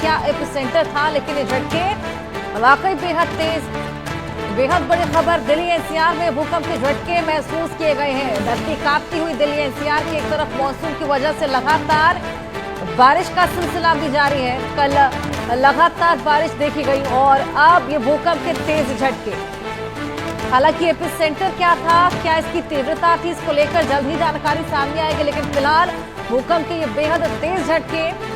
क्या एपिसेंटर था, लेकिन ये झटके वाकई बेहद तेज। बेहद बड़ी खबर, दिल्ली एनसीआर में भूकंप के झटके महसूस किए गए हैं। धरती कांपती हुई दिल्ली एनसीआर की एक तरफ मॉनसून की वजह से लगातार बारिश का सिलसिला भी जारी है। कल लगातार बारिश देखी गई और अब ये भूकंप के तेज झटके। हालांकि एपिसेंटर क्या था, क्या इसकी तीव्रता थी, इसको लेकर जल्द ही जानकारी सामने आएगी, लेकिन फिलहाल भूकंप के ये बेहद तेज झटके,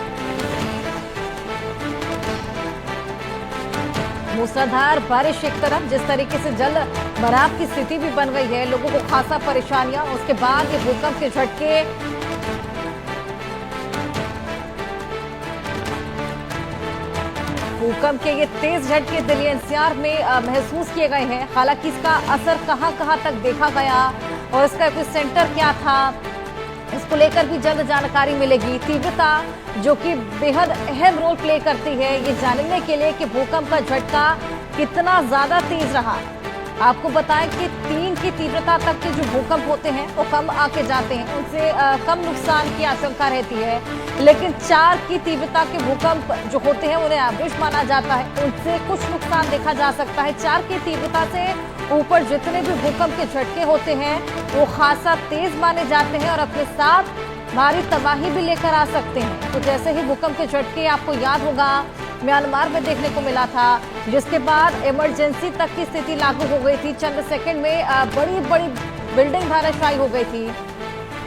मूसलाधार बारिश एक तरफ, जिस तरीके से जल भराव की स्थिति भी बन गई है, लोगों को खासा परेशानियां। उसके बाद ये भूकंप के झटके, भूकंप के ये तेज झटके दिल्ली एनसीआर में महसूस किए गए हैं। हालांकि इसका असर कहां तक देखा गया और इसका एपिसेंटर क्या था, इसको लेकर भी जल्द जानकारी मिलेगी। तीव्रता जो कि बेहद अहम रोल प्ले करती है ये जानने के लिए कि भूकंप का झटका कितना ज्यादा तेज रहा। आपको बताएं कि 3 की तीव्रता तक के जो भूकंप होते हैं वो कम आके जाते हैं, उनसे कम नुकसान की आशंका रहती है, लेकिन 4 की तीव्रता के भूकंप जो होते हैं उन्हें एवरेज माना जाता है, उनसे कुछ नुकसान देखा जा सकता है। 4 की तीव्रता से ऊपर जितने भी भूकंप के झटके होते हैं वो खासा तेज माने जाते हैं और अपने साथ भारी तबाही भी लेकर आ सकते हैं। तो जैसे ही भूकंप के झटके, आपको याद होगा म्यांमार में देखने को मिला था, जिसके बाद इमरजेंसी तक की स्थिति लागू हो गई थी। चंद सेकंड में बड़ी बड़ी बिल्डिंग धराशायी हो गई थी।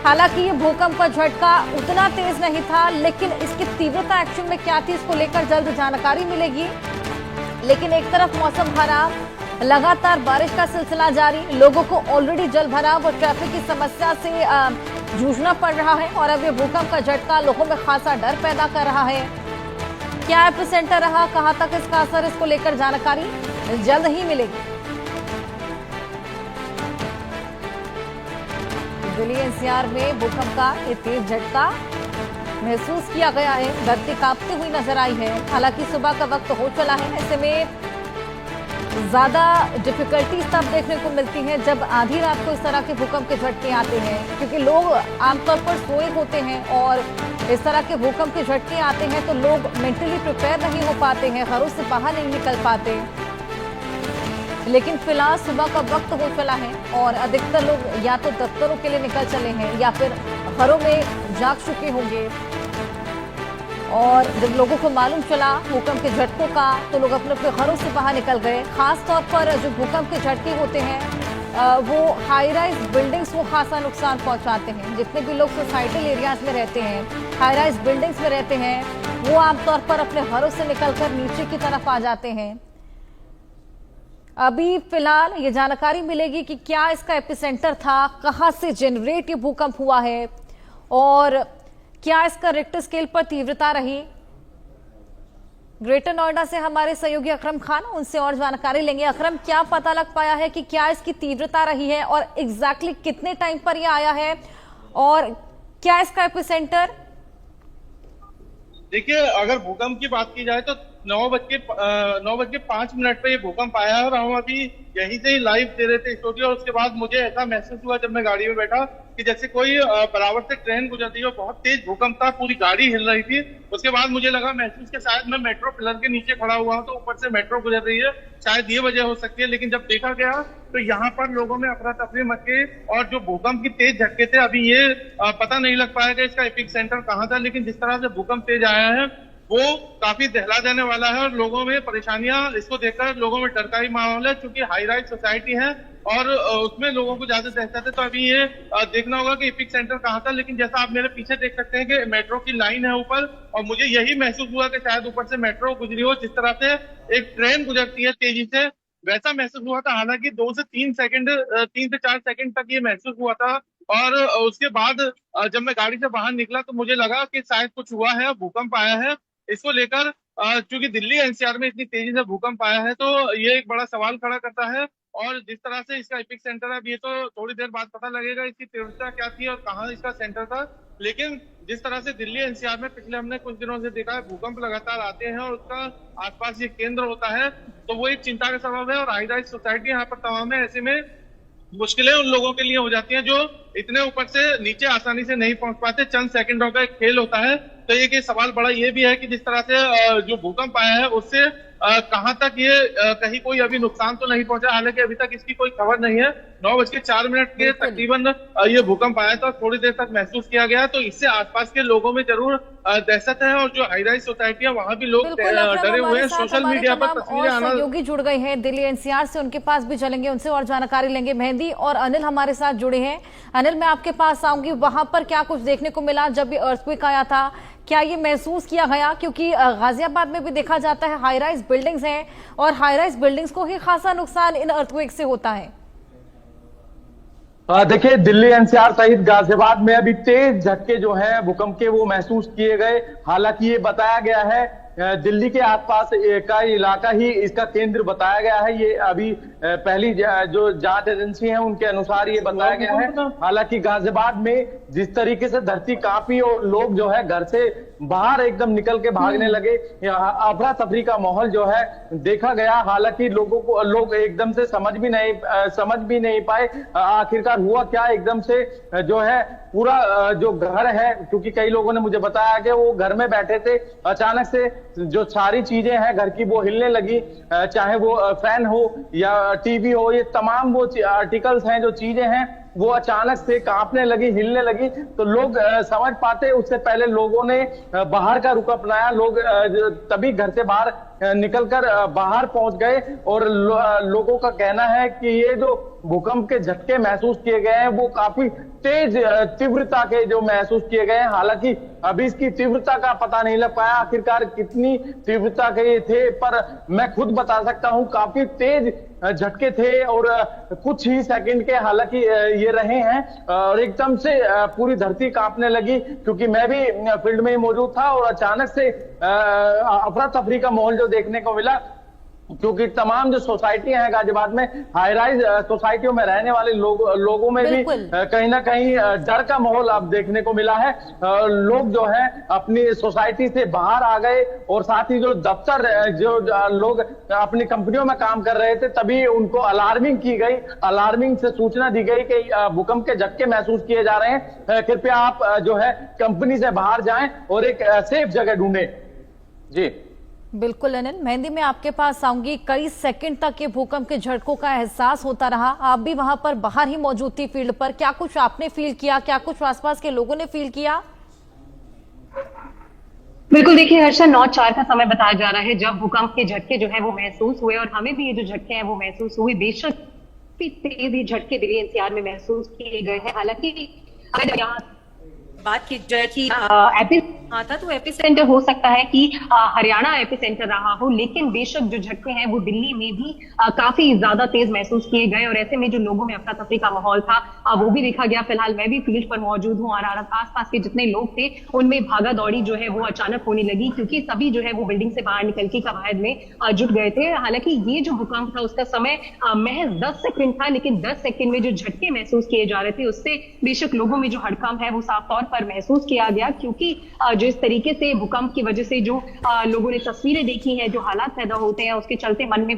हालांकि ये भूकंप का झटका उतना तेज नहीं था, लेकिन इसकी तीव्रता एक्शन में क्या थी, इसको लेकर जल्द जानकारी मिलेगी। लेकिन एक तरफ मौसम खराब, लगातार बारिश का सिलसिला जारी, लोगों को ऑलरेडी जल भराव और ट्रैफिक की समस्या से जूझना पड़ रहा है और अब ये भूकंप का झटका लोगों में खासा डर पैदा कर रहा है। क्या एपिसेंटर रहा, कहां तक इसका असर, इसको लेकर जानकारी जल्द ही मिलेगी। दिल्ली एनसीआर में भूकंप का ये तेज झटका महसूस किया गया है। धरती कांपती हुई नजर आई है। हालांकि सुबह का वक्त हो चला है, ऐसे में ज्यादा डिफिकल्टीज तब देखने को मिलती हैं जब आधी रात को इस तरह के भूकंप के झटके आते हैं, क्योंकि लोग आमतौर पर सोए होते हैं और इस तरह के भूकंप के झटके आते हैं तो लोग मेंटली प्रिपेयर नहीं हो पाते हैं, घरों से बाहर नहीं निकल पाते। लेकिन फिलहाल सुबह का वक्त हो चला है और अधिकतर लोग या तो दफ्तरों के लिए निकल चले हैं या फिर घरों में जाग चुके होंगे। और जब लोगों को मालूम चला भूकंप के झटकों का तो लोग अपने अपने घरों से बाहर निकल गए। खास तौर पर जो भूकंप के झटके होते हैं वो हाई राइज बिल्डिंग्स को खासा नुकसान पहुंचाते हैं। जितने भी लोग सोसाइटल एरियाज में रहते हैं, हाई राइज बिल्डिंग्स में रहते हैं, वो आमतौर पर अपने घरों से निकलकर नीचे की तरफ आ जाते हैं। अभी फिलहाल ये जानकारी मिलेगी कि क्या इसका एपिसेंटर था, कहां से जनरेट ये भूकंप हुआ है और क्या इसका रिक्टर स्केल पर तीव्रता रही। ग्रेटर नोएडा से हमारे सहयोगी अकरम खान, उनसे और जानकारी लेंगे। अकरम, क्या पता लग पाया है कि क्या इसकी तीव्रता रही है और एग्जैक्टली कितने टाइम पर यह आया है और क्या इसका एपिसेंटर? देखिए, अगर भूकंप की बात की जाए तो 9:05 पे ये भूकंप आया है और हम अभी यहीं से ही लाइव दे रहे थे स्टूडियो। और उसके बाद मुझे ऐसा महसूस हुआ जब मैं गाड़ी में बैठा कि जैसे कोई बराबर से ट्रेन गुजर रही हो। बहुत तेज भूकंप था, पूरी गाड़ी हिल रही थी। उसके बाद मुझे लगा महसूस कि शायद मैं मेट्रो पिलर के नीचे खड़ा हुआ हूं तो ऊपर से मेट्रो गुजर रही है, शायद ये वजह हो सकती है। लेकिन जब देखा गया तो यहाँ पर लोगों में अफरा तफरी मच गई और जो भूकंप की तेज झटके थे, अभी ये पता नहीं लग पाया कि इसका एपिक सेंटर कहाँ था, लेकिन जिस तरह से भूकंप तेज आया है वो काफी दहला जाने वाला है और लोगों में परेशानियां, इसको देखकर लोगों में डर का ही माहौल है, क्योंकि हाई राइज सोसाइटी है और उसमें लोगों को ज्यादा दहशत है। तो अभी ये देखना होगा कि एपिक सेंटर कहाँ था। लेकिन जैसा आप मेरे पीछे देख सकते हैं कि मेट्रो की लाइन है ऊपर, और मुझे यही महसूस हुआ कि शायद ऊपर से मेट्रो गुजरी हो, जिस तरह से एक ट्रेन गुजरती है तेजी से, वैसा महसूस हुआ था। हालांकि 2 से 3 सेकंड, 3 से 4 सेकंड तक ये महसूस हुआ था। और उसके बाद जब मैं गाड़ी से बाहर निकला तो मुझे लगा कि शायद कुछ हुआ है, भूकंप आया है। इसको लेकर चूंकि दिल्ली एनसीआर में इतनी तेजी से भूकंप आया है तो ये एक बड़ा सवाल खड़ा करता है। और जिस तरह से इसका एपिक सेंटर है, अब ये तो थोड़ी देर बाद पता लगेगा इसकी तीव्रता क्या थी और कहाँ इसका सेंटर था। लेकिन जिस तरह से दिल्ली एनसीआर में पिछले हमने कुछ दिनों से देखा है भूकंप लगातार आते हैं और उसका आसपास ये केंद्र होता है, तो वो एक चिंता का सबब है। और हाई राइज सोसाइटी यहाँ पर तमाम है, ऐसे में मुश्किलें उन लोगों के लिए हो जाती हैं जो इतने ऊपर से नीचे आसानी से नहीं पहुंच पाते। चंद सेकंडों का एक खेल होता है। तो ये सवाल बड़ा ये भी है कि जिस तरह से जो भूकंप आया है उससे कहां तक ये कहीं कोई अभी नुकसान तो नहीं पहुंचा। हालांकि अभी तक इसकी कोई खबर नहीं है। 9:04 के तकरीबन ये भूकंप आया था, थोड़ी देर तक महसूस किया गया, तो इससे आसपास के लोगों में जरूर दहशत है। और जो हाई राइज सोसाइटी है वहां भी लोग डरे हुए हैं। सोशल मीडिया पर तस्वीरें आना। सहयोगी जुड़ गए हैं दिल्ली एनसीआर से, उनके पास भी चलेंगे, उनसे और जानकारी लेंगे। मेहंदी और अनिल हमारे साथ जुड़े हैं। अनिल, मैं आपके पास आऊंगी, वहां पर क्या कुछ देखने को मिला जब ये अर्थक्वेक आया था? क्या ये महसूस किया गया? क्योंकि गाजियाबाद में भी देखा जाता है हाई राइज बिल्डिंग्स हैं और हाई राइज बिल्डिंग्स को ही खासा नुकसान इन अर्थक्वेक से होता है। देखिए, दिल्ली एनसीआर सहित गाजियाबाद में अभी तेज झटके जो हैं भूकंप के वो महसूस किए गए। हालांकि ये बताया गया है दिल्ली के आसपास का इलाका ही इसका केंद्र बताया गया है। ये अभी पहली जो जांच एजेंसी है उनके अनुसार ये बताया गया है। हालांकि गाजियाबाद में जिस तरीके से धरती कांपी और लोग जो है घर से बाहर एकदम निकल के भागने लगे, अफरा तफरी का माहौल जो है देखा गया। हालांकि लोग एकदम से समझ भी नहीं पाए आखिरकार हुआ क्या। एकदम से जो है पूरा जो घर है, क्योंकि कई लोगों ने मुझे बताया कि वो घर में बैठे थे, अचानक से जो सारी चीजें हैं घर की वो हिलने लगी, चाहे वो फैन हो या टीवी हो, ये तमाम वो आर्टिकल्स हैं, जो चीजें हैं वो अचानक से कांपने लगी, हिलने लगी। तो लोग समझ पाते, उससे पहले लोगों ने बाहर का रुख अपनाया। लोग तभी घर से बाहर निकलकर बाहर पहुंच गए। और लोगों का कहना है कि ये जो भूकंप के झटके महसूस किए गए हैं वो काफी तेज तीव्रता के जो महसूस किए गए हैं। हालांकि अभी इसकी तीव्रता का पता नहीं लग पाया आखिरकार कितनी तीव्रता के थे, पर मैं खुद बता सकता हूं काफी तेज झटके थे और कुछ ही सेकंड के हालांकि ये रहे हैं और एकदम से पूरी धरती कांपने लगी। क्योंकि मैं भी फील्ड में ही मौजूद था और अचानक से अफरा तफरी का माहौल जो देखने को मिला, क्योंकि तमाम जो सोसाइटियां हैं गाजियाबाद में, हाई राइज सोसाइटियों में रहने वाले लोगों में भी कहीं ना कहीं डर का माहौल अब देखने को मिला है। लोग जो है अपनी सोसाइटी से बाहर आ गए और साथ ही जो दफ्तर जो लोग अपनी कंपनियों में काम कर रहे थे तभी उनको अलार्मिंग की गई, अलार्मिंग से सूचना दी गई कि भूकंप के झटके महसूस किए जा रहे हैं, कृपया आप जो है कंपनी से बाहर जाएं और एक सेफ जगह ढूंढें। जी बिल्कुल अनिल, मेहंदी मैं आपके पास आऊंगी। कई सेकंड तक ये भूकंप के झटकों का एहसास होता रहा। आप भी वहां पर बाहर ही मौजूद थी फील्ड पर, क्या कुछ आपने फील किया, क्या कुछ आसपास के लोगों ने फील किया? बिल्कुल, देखिए हर्षा, 9:04 का समय बताया जा रहा है जब भूकंप के झटके जो है वो महसूस हुए और हमें भी ये जो झटके हैं वो महसूस हुए। बेशक तेज ही झटके दिल्ली एनसीआर में महसूस किए गए हैं। हालांकि अगर यहाँ बात की जाए कि था तो एपिसेंटर हो सकता है कि हरियाणा एपिसेंटर रहा हो, लेकिन बेशक जो झटके हैं वो दिल्ली में भी काफी ज्यादा तेज महसूस किए गए और ऐसे में जो लोगों में अफरा तफरी का माहौल था वो भी देखा गया। फिलहाल मैं भी फील्ड पर मौजूद हूँ और आसपास के जितने लोग थे उनमें भागा दौड़ी जो है वो अचानक होने लगी, क्योंकि सभी जो है वो बिल्डिंग से बाहर निकल के कवायद में जुट गए थे। हालांकि ये जो भूकंप था उसका समय महज 10 सेकंड था, लेकिन 10 सेकंड में जो झटके महसूस किए जा रहे थे उससे बेशक लोगों में जो हड़कंप है वो साफ तौर पर महसूस किया गया। क्योंकि जो इस तरीके से भूकंप की वजह से जो लोगों ने तस्वीरें देखी हैं, जो हालात पैदा होते हैं, उसके चलते मन में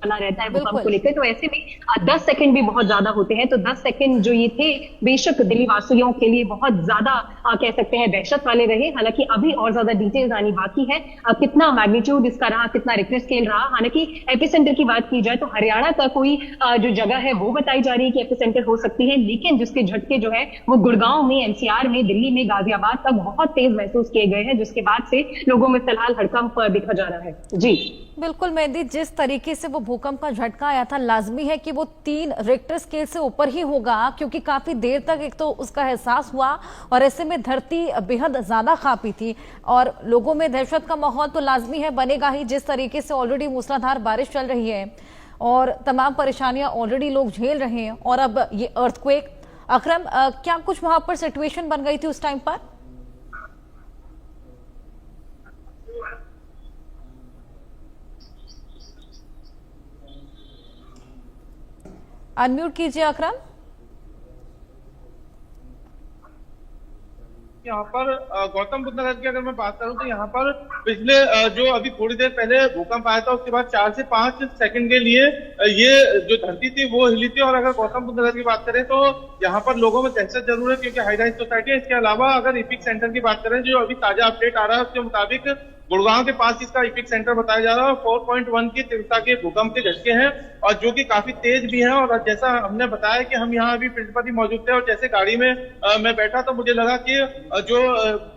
बना रहता है भूकंप को लेकर। तो ऐसे में 10 सेकंड भी बहुत ज्यादा होते हैं। तो 10 सेकंड जो ये थे बेशक दिल्ली वासियों के लिए बहुत ज्यादा कह सकते हैं दहशत वाले रहे। हालांकि अभी और ज्यादा डिटेल्स आनी बाकी है, कितना मैग्नीट्यूड इसका रहा, कितना रिक्टर स्केल रहा। हालांकि एपिसेंटर की बात की जाए तो हरियाणा का कोई जो जगह है वो बताई जा रही है कि एपिसेंटर हो सकती है, लेकिन जिसके झटके जो है वो गुड़गांव में, एनसीआर में, दिल्ली में, गाजियाबाद तक बहुत तेज महसूस किए गए हैं, जिसके बाद से लोगों में फिलहाल हड़कंप देखा जा रहा है। जी बिल्कुल मेहंदी, जिस तरीके से वो भूकंप का झटका आया था लाजमी है कि वो 3 रिक्टर स्केल से ऊपर ही होगा, क्योंकि काफी देर तक एक तो उसका एहसास हुआ और ऐसे में धरती बेहद ज्यादा कांपी थी और लोगों में दहशत का माहौल तो लाजमी है बनेगा ही। जिस तरीके से ऑलरेडी मूसलाधार बारिश चल रही है और तमाम परेशानियां ऑलरेडी लोग झेल रहे हैं और अब ये अर्थक्वेक। अकरम, क्या कुछ वहां पर सिचुएशन बन गई थी उस टाइम पर? अनम्यूट कीजिए अकरम। यहाँ पर गौतम बुद्ध नगर की अगर मैं बात करूं तो यहाँ पर पिछले जो अभी थोड़ी देर पहले भूकंप आया था उसके बाद 4 से 5 सेकंड के लिए ये जो धरती थी वो हिली थी। और अगर गौतम बुद्ध नगर की बात करें तो यहाँ पर लोगों में दहशत जरूर है क्योंकि हाई राइज सोसाइटी है। इसके अलावा अगर इपिक सेंटर की बात करें जो अभी ताजा अपडेट आ रहा है उसके मुताबिक गुड़गांव के पास इसका इपिक सेंटर बताया जा रहा है। 4.1 की तीव्रता के भूकंप के झटके हैं और जो कि काफी तेज भी हैं। और जैसा हमने बताया कि हम यहाँ अभी फील्ड पर ही मौजूद थे और जैसे गाड़ी में मैं बैठा तो मुझे लगा कि जो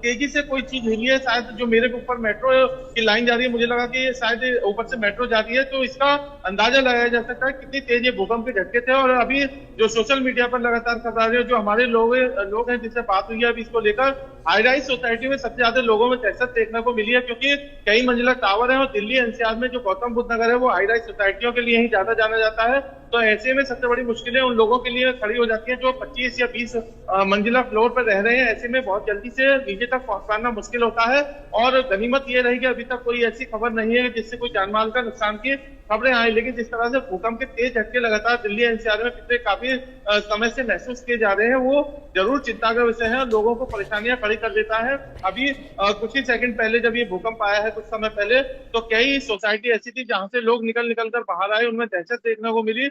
तेजी से कोई चीज हिली है, शायद जो मेरे ऊपर मेट्रो की लाइन जा रही है, मुझे लगा कि शायद ऊपर से मेट्रो जा रही है। तो इसका अंदाजा लगाया जा सकता है कितनी तेज ये भूकंप के झटके थे। और अभी जो सोशल मीडिया पर लगातार खबर आ रही है, जो हमारे लोग हैं जिनसे बात हुई है अभी इसको लेकर, हाई राइज सोसाइटी में सबसे ज्यादा लोगों में दहशत देखने को मिली है क्योंकि कई मंजिला टावर है और दिल्ली एनसीआर में जो गौतम बुद्ध नगर है वो हाई राइज सोसाइटियों के लिए ही ज्यादा जाना जाता है। तो ऐसे में सबसे बड़ी मुश्किलें उन लोगों के लिए खड़ी हो जाती हैं जो 25 या 20 मंजिला फ्लोर पर रह रहे हैं। ऐसे में बहुत जल्दी से नीचे तक पहुंच पाना मुश्किल होता है। और गनीमत ये रही कि अभी तक कोई ऐसी खबर नहीं है जिससे कोई जानमाल का नुकसान की खबरें आई। लेकिन जिस तरह से भूकंप के तेज झटके लगातार दिल्ली एनसीआर में पिछले काफी समय से महसूस किए जा रहे हैं वो जरूर चिंता का विषय है, लोगों को परेशानियां खड़ी कर देता है। अभी कुछ ही सेकंड पहले जब ये भूकंप आया है कुछ समय पहले, तो कई सोसाइटी ऐसी थी जहां से लोग निकल कर बाहर आए, उनमें दहशत देखने को मिली।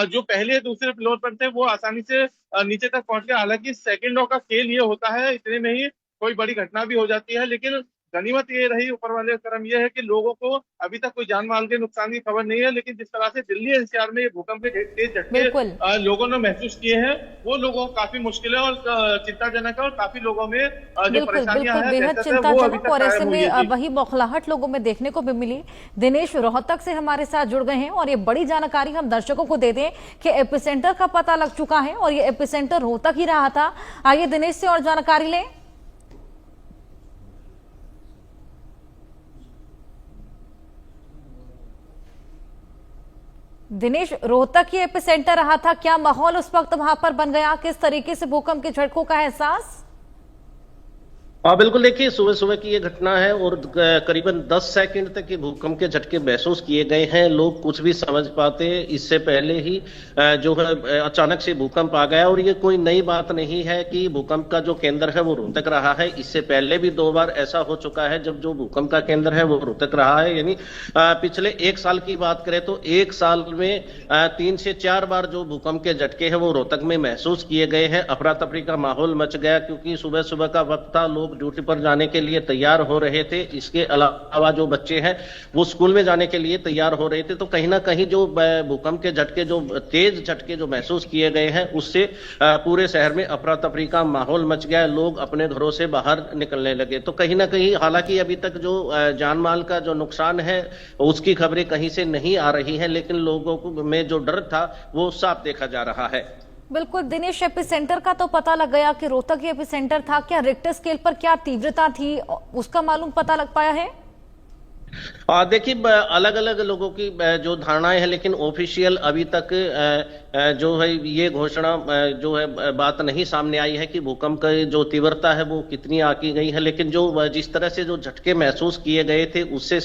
जो पहले दूसरे फ्लोर पर थे वो आसानी से नीचे तक पहुंच गए। हालांकि सेकंडों का खेल ये होता है, इतने में ही कोई बड़ी घटना भी हो जाती है। लेकिन गनीमत ये रही ऊपर वाले का करम ये है कि लोगों को अभी तक कोई जान माल के नुकसान की खबर नहीं है। लेकिन जिस तरह से दिल्ली एनसीआर में ये भूकंप के तेज झटके लोगों ने महसूस किए हैं वो लोगों को काफी मुश्किल है और चिंताजनक है। और काफी लोगों में जो परेशानियां हैं बेहद चिंताजनक, और ऐसे में वही बौखलाहट लोगों में देखने को भी मिली। दिनेश रोहतक से हमारे साथ जुड़ गए हैं और ये बड़ी जानकारी हम दर्शकों को दे दें कि एपिसेंटर का पता लग चुका है और ये एपिसेंटर रोहतक ही रहा था। आइए दिनेश से और जानकारी लें। दिनेश, रोहतक ही एपिसेंटर रहा था, क्या माहौल उस वक्त वहां पर बन गया, किस तरीके से भूकंप के झटकों का एहसास? हाँ बिल्कुल, देखिए सुबह सुबह की ये घटना है और करीबन 10 सेकंड तक ये भूकंप के झटके महसूस किए गए हैं। लोग कुछ भी समझ पाते इससे पहले ही जो है अचानक से भूकंप आ गया। और ये कोई नई बात नहीं है कि भूकंप का जो केंद्र है वो रोहतक रहा है। इससे पहले भी 2 बार ऐसा हो चुका है जब जो भूकंप का केंद्र है वो रोहतक रहा है। यानी पिछले 1 साल की बात करें तो 1 साल में 3 से 4 बार जो भूकंप के झटके हैं वो रोहतक में महसूस किए गए हैं। अफरा तफरी का माहौल मच गया क्योंकि सुबह सुबह का वक्त था, लोग ड्यूटी पर जाने के लिए तैयार हो रहे थे। इसके अलावा जो बच्चे हैं वो स्कूल में जाने के लिए तैयार हो रहे थे। तो कहीं ना कहीं जो भूकंप के झटके, जो तेज झटके जो महसूस किए गए हैं उससे पूरे शहर में अफरा तफरी का माहौल मच गया। लोग अपने घरों से बाहर निकलने लगे। तो कहीं ना कहीं हालांकि अभी तक जो जान माल का जो नुकसान है उसकी खबरें कहीं से नहीं आ रही हैं, लेकिन लोगों में जो डर था वो साफ देखा जा रहा है। बिल्कुल दिनेश, एपिसेंटर का तो पता लग गया कि रोहतक ही एपिसेंटर था। क्या रिक्टर स्केल पर क्या तीव्रता थी उसका मालूम पता लग पाया है? देखिए अलग अलग लोगों की जो धारणाएं हैं, लेकिन ऑफिशियल अभी तक जो है ये घोषणा जो है बात नहीं सामने आई है कि भूकंप की जो तीव्रता है वो कितनी आकी गई है। लेकिन जो जिस तरह से जो झटके महसूस किए गए थे उससे